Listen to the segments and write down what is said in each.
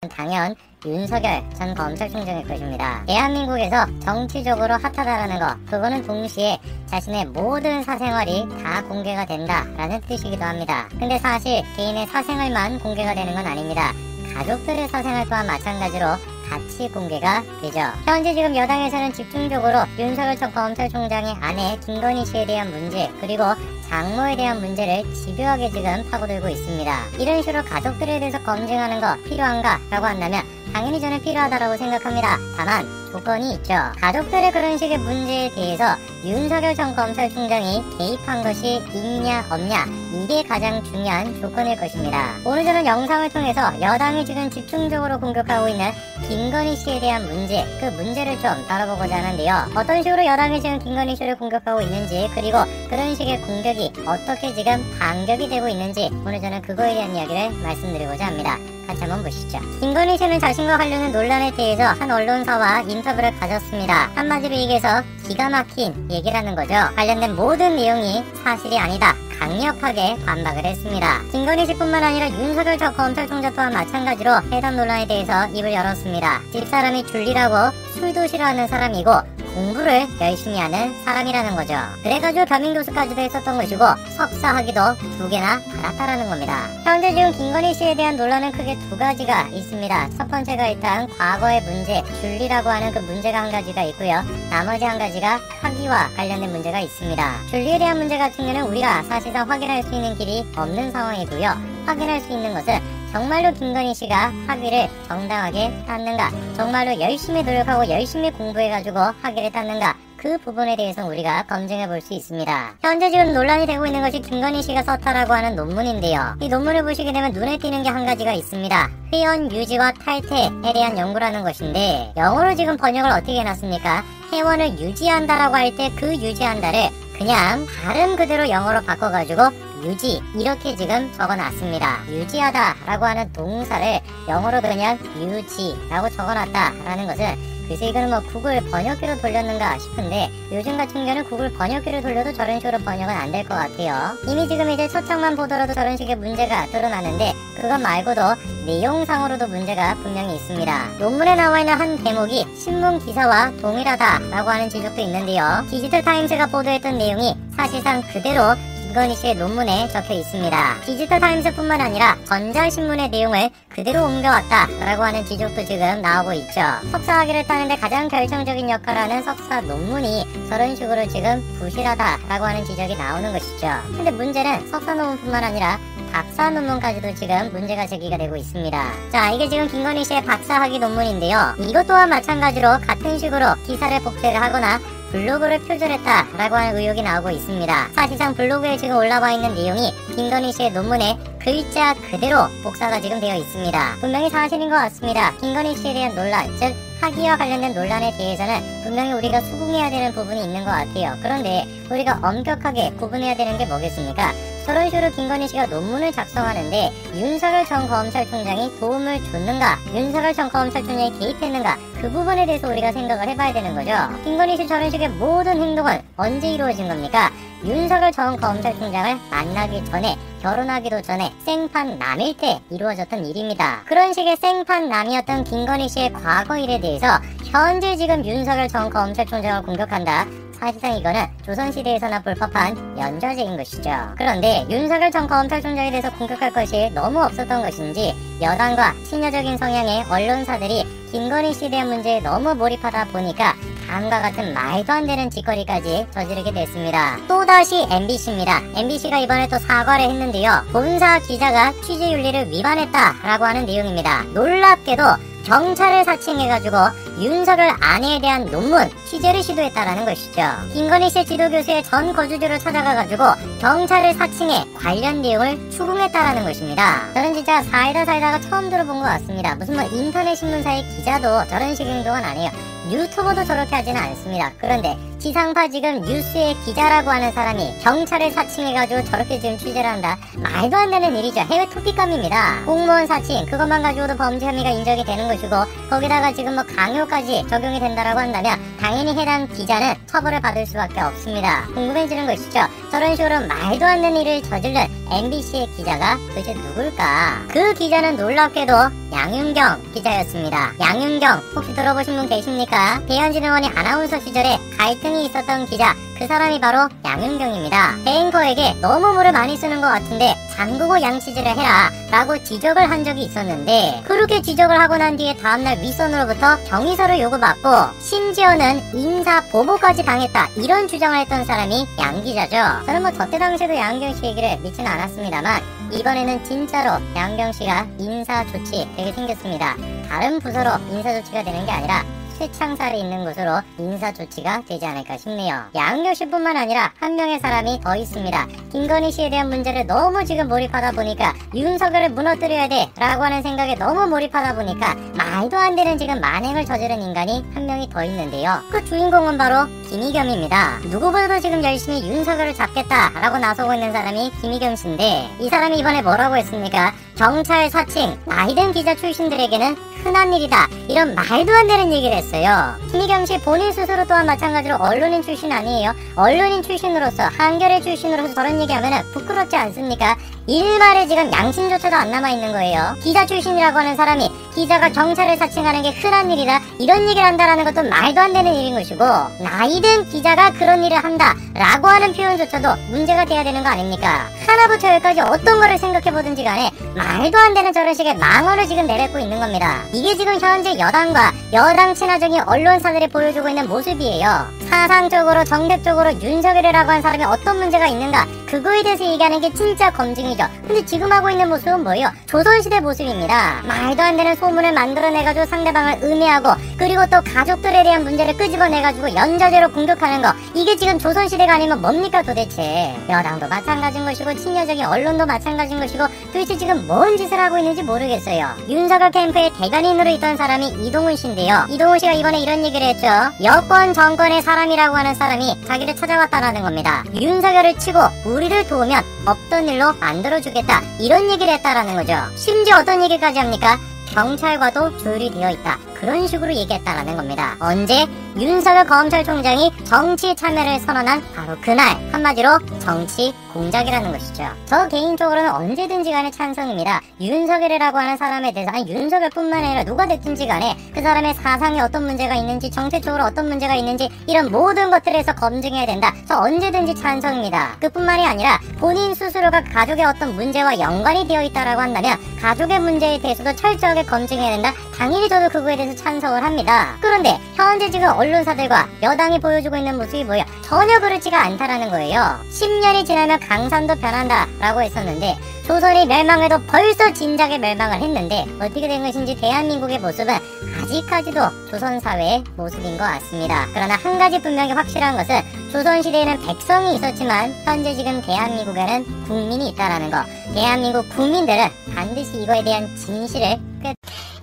당연 윤석열 전 검찰총장일 것입니다. 대한민국에서 정치적으로 핫하다라는 거, 그거는 동시에 자신의 모든 사생활이 다 공개가 된다라는 뜻이기도 합니다. 근데 사실 개인의 사생활만 공개가 되는 건 아닙니다. 가족들의 사생활 또한 마찬가지로 같이 공개가 되죠. 현재 지금 여당에서는 집중적으로 윤석열 전 검찰총장의 아내 김건희 씨에 대한 문제, 그리고 장모에 대한 문제를 집요하게 지금 파고들고 있습니다. 이런 식으로 가족들에 대해서 검증하는 거 필요한가? 라고 한다면 당연히 저는 필요하다고 생각합니다. 다만 조건이 있죠. 가족들의 그런 식의 문제에 대해서 윤석열 전 검찰총장이 개입한 것이 있냐 없냐, 이게 가장 중요한 조건일 것입니다. 오늘 저는 영상을 통해서 여당이 지금 집중적으로 공격하고 있는 김건희 씨에 대한 문제, 그 문제를 좀 다뤄보고자 하는데요. 어떤 식으로 여당이 지금 김건희 씨를 공격하고 있는지, 그리고 그런 식의 공격이 어떻게 지금 반격이 되고 있는지, 오늘 저는 그거에 대한 이야기를 말씀드리고자 합니다. 같이 한번 보시죠. 김건희 씨는 자신과 관련된 논란에 대해서 한 언론사와 인터뷰를 가졌습니다. 한마디로 얘기해서 기가 막힌 얘기라는 거죠. 관련된 모든 내용이 사실이 아니다, 강력하게 반박을 했습니다. 김건희 씨뿐만 아니라 윤석열 전 검찰총장 또한 마찬가지로 해당 논란에 대해서 입을 열었습니다. 집사람이 줄리라고 술도 싫어하는 사람이고 공부를 열심히 하는 사람이라는 거죠. 그래가지고 겸임교수까지도 했었던 것이고 석사 학위도 2개나 받았다라는 겁니다. 현재 지금 김건희 씨에 대한 논란은 크게 2가지가 있습니다. 첫 번째가 일단 과거의 문제, 줄리라고 하는 그 문제가 한 가지가 있고요. 나머지 한 가지가 학위와 관련된 문제가 있습니다. 줄리에 대한 문제 같은 경우는 우리가 사실상 확인할 수 있는 길이 없는 상황이고요. 확인할 수 있는 것은 정말로 김건희 씨가 학위를 정당하게 땄는가, 정말로 열심히 노력하고 열심히 공부해가지고 학위를 땄는가, 그 부분에 대해서 우리가 검증해 볼 수 있습니다. 현재 지금 논란이 되고 있는 것이 김건희 씨가 썼다라고 하는 논문인데요. 이 논문을 보시게 되면 눈에 띄는 게 한 가지가 있습니다. 회원 유지와 탈퇴에 대한 연구라는 것인데, 영어로 지금 번역을 어떻게 해놨습니까? 회원을 유지한다라고 할 때 그 유지한다를 그냥 발음 그대로 영어로 바꿔가지고 유지, 이렇게 지금 적어놨습니다. 유지하다 라고 하는 동사를 영어로 그냥 유지라고 적어놨다라는 것은, 그래서 이거는 뭐 구글 번역기로 돌렸는가 싶은데, 요즘 같은 경우는 구글 번역기로 돌려도 저런 식으로 번역은 안 될 것 같아요. 이미 지금 이제 첫 장만 보더라도 저런 식의 문제가 드러나는데, 그것 말고도 내용상으로도 문제가 분명히 있습니다. 논문에 나와 있는 한 대목이 신문 기사와 동일하다라고 하는 지적도 있는데요. 디지털타임스가 보도했던 내용이 사실상 그대로 김건희 씨의 논문에 적혀 있습니다. 디지털타임스뿐만 아니라 전자신문의 내용을 그대로 옮겨왔다라고 하는 지적도 지금 나오고 있죠. 석사학위를 따는데 가장 결정적인 역할을 하는 석사 논문이 저런 식으로 지금 부실하다라고 하는 지적이 나오는 것이죠. 근데 문제는 석사 논문뿐만 아니라 박사 논문까지도 지금 문제가 제기가 되고 있습니다. 자, 이게 지금 김건희 씨의 박사학위 논문인데요. 이것 또한 마찬가지로 같은 식으로 기사를 복제를 하거나 블로그를 표절했다라고 하는 의혹이 나오고 있습니다. 사실상 블로그에 지금 올라와 있는 내용이 김건희 씨의 논문에 글자 그대로 복사가 지금 되어 있습니다. 분명히 사실인 것 같습니다. 김건희 씨에 대한 논란, 즉 학위와 관련된 논란에 대해서는 분명히 우리가 수긍해야 되는 부분이 있는 것 같아요. 그런데 우리가 엄격하게 구분해야 되는 게 뭐겠습니까? 저런 식으로 김건희 씨가 논문을 작성하는데 윤석열 전 검찰총장이 도움을 줬는가, 윤석열 전 검찰총장이 개입했는가, 그 부분에 대해서 우리가 생각을 해봐야 되는 거죠. 김건희 씨 저런 식의 모든 행동은 언제 이루어진 겁니까? 윤석열 전 검찰총장을 만나기 전에, 결혼하기도 전에 생판남일 때 이루어졌던 일입니다. 그런 식의 생판남이었던 김건희 씨의 과거 일에 대해서 현재 지금 윤석열 전 검찰총장을 공격한다? 사실상 이거는 조선시대에서나 볼 법한 연좌제인 것이죠. 그런데 윤석열 전 검찰총장에 대해서 공격할 것이 너무 없었던 것인지 여당과 친여적인 성향의 언론사들이 김건희 씨에 대한 문제에 너무 몰입하다 보니까 다음과 같은 말도 안 되는 짓거리까지 저지르게 됐습니다. 또다시 MBC입니다. MBC가 이번에 또 사과를 했는데요. 본사 기자가 취재윤리를 위반했다라고 하는 내용입니다. 놀랍게도 경찰을 사칭해가지고 윤석열 아내에 대한 논문 취재를 시도했다라는 것이죠. 김건희 씨 지도교수의 전 거주지로 찾아가가지고 경찰을 사칭해 관련 내용을 추궁했다라는 것입니다. 저는 진짜 살다가 처음 들어본 것 같습니다. 무슨 뭐 인터넷 신문사의 기자도 저런 식의 행동은 안 해요. 유튜버도 저렇게 하지는 않습니다. 그런데 지상파 지금 뉴스의 기자라고 하는 사람이 경찰을 사칭해가지고 저렇게 지금 취재를 한다? 말도 안 되는 일이죠. 해외 토픽감입니다. 공무원 사칭, 그것만 가지고도 범죄 혐의가 인정이 되는 것이고, 거기다가 지금 뭐 강요까지 적용이 된다라고 한다면 당연히 해당 기자는 처벌을 받을 수밖에 없습니다. 궁금해지는 것이죠. 저런 식으로 말도 안 되는 일을 저지른 MBC의 기자가 도대체 누굴까? 그 기자는 놀랍게도 양윤경 기자였습니다. 양윤경 혹시 들어보신 분 계십니까? 대한진흥원이 아나운서 시절에 갈등이 있었던 기자, 그 사람이 바로 양윤경입니다. 앵커에게 너무 물을 많이 쓰는 것 같은데 잠그고 양치질을 해라 라고 지적을 한 적이 있었는데, 그렇게 지적을 하고 난 뒤에 다음날 윗선으로부터 경위서를 요구받고 심지어는 인사 보복까지 당했다, 이런 주장을 했던 사람이 양 기자죠. 저는 뭐 저때 당시에도 양윤경 씨 얘기를 믿지는 않았습니다만 이번에는 진짜로 양윤경 씨가 인사 조치 되게 생겼습니다. 다른 부서로 인사 조치가 되는 게 아니라 쇠창살이 있는 곳으로 인사조치가 되지 않을까 싶네요. 양윤경 씨뿐만 아니라 한 명의 사람이 더 있습니다. 김건희 씨에 대한 문제를 너무 지금 몰입하다 보니까 윤석열을 무너뜨려야 돼 라고 하는 생각에 너무 몰입하다 보니까 말도 안 되는 지금 만행을 저지른 인간이 한 명이 더 있는데요. 그 주인공은 바로 김희겸입니다. 누구보다도 지금 열심히 윤석열을 잡겠다 라고 나서고 있는 사람이 김희겸 씨인데, 이 사람이 이번에 뭐라고 했습니까? 경찰 사칭, 나이든 기자 출신들에게는 흔한 일이다, 이런 말도 안 되는 얘기를 했어요. 김희겸 씨 본인 스스로 또한 마찬가지로 언론인 출신 아니에요? 언론인 출신으로서, 한겨레 출신으로서 저런 얘기하면 부끄럽지 않습니까? 일말에 지금 양심조차도 안 남아있는 거예요. 기자 출신이라고 하는 사람이 기자가 경찰을 사칭하는 게 흔한 일이다, 이런 얘기를 한다라는 것도 말도 안 되는 일인 것이고, 나이든 기자가 그런 일을 한다 라고 하는 표현조차도 문제가 돼야 되는 거 아닙니까? 하나부터 열까지 어떤 거를 생각해보든지 간에 말도 안 되는 저런 식의 망언을 지금 내뱉고 있는 겁니다. 이게 지금 현재 여당과 여당 친화적인 언론사들이 보여주고 있는 모습이에요. 사상적으로 정책적으로 윤석열이라고 한 사람이 어떤 문제가 있는가, 그거에 대해서 얘기하는 게 진짜 검증이죠. 근데 지금 하고 있는 모습은 뭐예요? 조선시대 모습입니다. 말도 안 되는 소문을 만들어내가지고 상대방을 음해하고, 그리고 또 가족들에 대한 문제를 끄집어내가지고 연좌제로 공격하는 거, 이게 지금 조선시대가 아니면 뭡니까 도대체? 여당도 마찬가지인 것이고 친여적인 언론도 마찬가지인 것이고, 도대체 지금 뭔 짓을 하고 있는지 모르겠어요. 윤석열 캠프의 대변인으로 있던 사람이 이동훈 씨인데요. 이동훈 씨가 이번에 이런 얘기를 했죠. 여권 정권의 사람이라고 하는 사람이 자기를 찾아왔다라는 겁니다. 윤석열을 치고 우리를 도우면 없던 일로 만들어주겠다, 이런 얘기를 했다라는 거죠. 심지어 어떤 얘기까지 합니까? 경찰과도 조율이 되어 있다, 그런 식으로 얘기했다라는 겁니다. 언제? 윤석열 검찰총장이 정치 참여를 선언한 바로 그날. 한마디로 정치 공작이라는 것이죠. 저 개인적으로는 언제든지 간에 찬성입니다. 윤석열이라고 하는 사람에 대해서, 아니 윤석열뿐만 아니라 누가 됐든지 간에 그 사람의 사상에 어떤 문제가 있는지, 정책적으로 어떤 문제가 있는지, 이런 모든 것들에서 검증해야 된다. 저 언제든지 찬성입니다. 그뿐만이 아니라 본인 스스로가 가족의 어떤 문제와 연관이 되어 있다라고 한다면 가족의 문제에 대해서도 철저하게 검증해야 된다. 당연히 저도 그거에 대해서 찬성을 합니다. 그런데 현재 지금 언론사들과 여당이 보여주고 있는 모습이 뭐예요? 전혀 그렇지가 않다라는 거예요. 10년이 지나면 강산도 변한다 라고 했었는데, 조선이 멸망해도 벌써 진작에 멸망을 했는데 어떻게 된 것인지 대한민국의 모습은 아직까지도 조선사회의 모습인 것 같습니다. 그러나 한 가지 분명히 확실한 것은, 조선시대에는 백성이 있었지만 현재 지금 대한민국에는 국민이 있다라는 거. 대한민국 국민들은 반드시 이거에 대한 진실을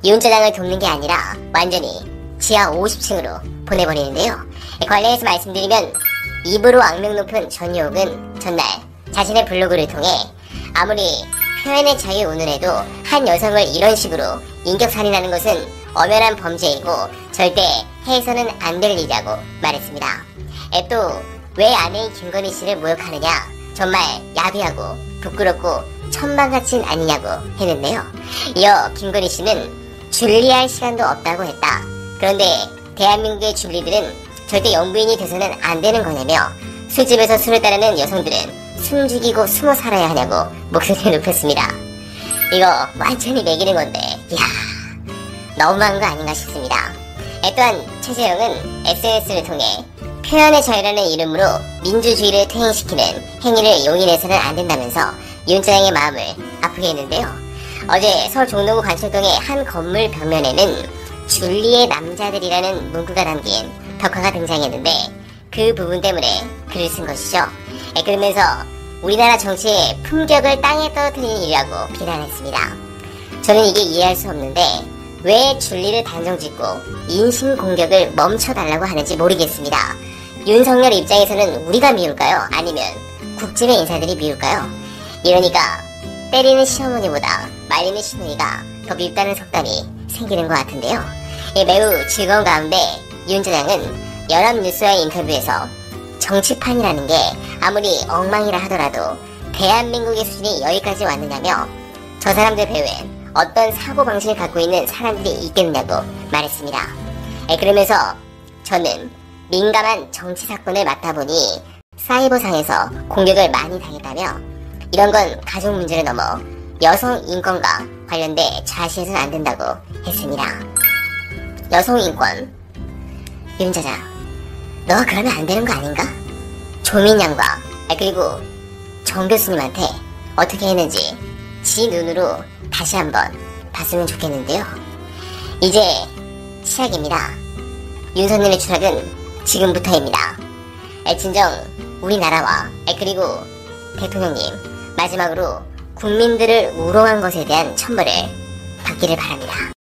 윤조장을 돕는 게 아니라 완전히 지하 50층으로 보내버리는데요. 관련해서 말씀드리면, 입으로 악명 높은 전유옥은 전날 자신의 블로그를 통해 아무리 표현의 자유 운운해도 한 여성을 이런 식으로 인격살인하는 것은 엄연한 범죄이고 절대 해서는 안 될 일이라고 말했습니다. 또 왜 아내인 김건희 씨를 모욕하느냐, 정말 야비하고 부끄럽고 천방같은 아니냐고 했는데요. 이어 김건희 씨는 줄리할 시간도 없다고 했다. 그런데 대한민국의 줄리들은 절대 영부인이 돼서는 안 되는 거냐며, 술집에서 술을 따르는 여성들은 숨 죽이고 숨어 살아야 하냐고 목소리를 높였습니다. 이거 완전히 매기는 건데, 이야, 너무한 거 아닌가 싶습니다. 또한 최재형은 SNS를 통해 표현의 자유라는 이름으로 민주주의를 퇴행시키는 행위를 용인해서는 안 된다면서 윤자영의 마음을 아프게 했는데요. 어제 서울 종로구 관철동의 한 건물 벽면에는 줄리의 남자들이라는 문구가 담긴 벽화가 등장했는데, 그 부분 때문에 글을 쓴 것이죠. 그러면서 우리나라 정치의 품격을 땅에 떨어뜨리는 일이라고 비난했습니다. 저는 이게 이해할 수 없는데 왜 줄리를 단정짓고 인신공격을 멈춰달라고 하는지 모르겠습니다. 윤석열 입장에서는 우리가 미울까요? 아니면 국진의 인사들이 미울까요? 이러니까 때리는 시어머니보다 말리는 시누이가 더 밉다는 속담이 생기는 것 같은데요. 매우 즐거운 가운데 윤 차장은 연합뉴스와의 인터뷰에서 정치판이라는 게 아무리 엉망이라 하더라도 대한민국의 수준이 여기까지 왔느냐며 저 사람들 배후에 어떤 사고방식을 갖고 있는 사람들이 있겠느냐고 말했습니다. 그러면서 저는 민감한 정치 사건을 맡다 보니 사이버상에서 공격을 많이 당했다며 이런 건 가족 문제를 넘어 여성 인권과 관련돼 좌시해서는 안 된다고 했습니다. 여성 인권? 윤자자, 너가 그러면 안 되는 거 아닌가? 조민양과 그리고 정 교수님한테 어떻게 했는지 지 눈으로 다시 한번 봤으면 좋겠는데요. 이제 시작입니다. 윤석열의 추락은 지금부터입니다. 진정 우리나라와 그리고 대통령님 마지막으로 국민들을 우롱한 것에 대한 천벌을 받기를 바랍니다.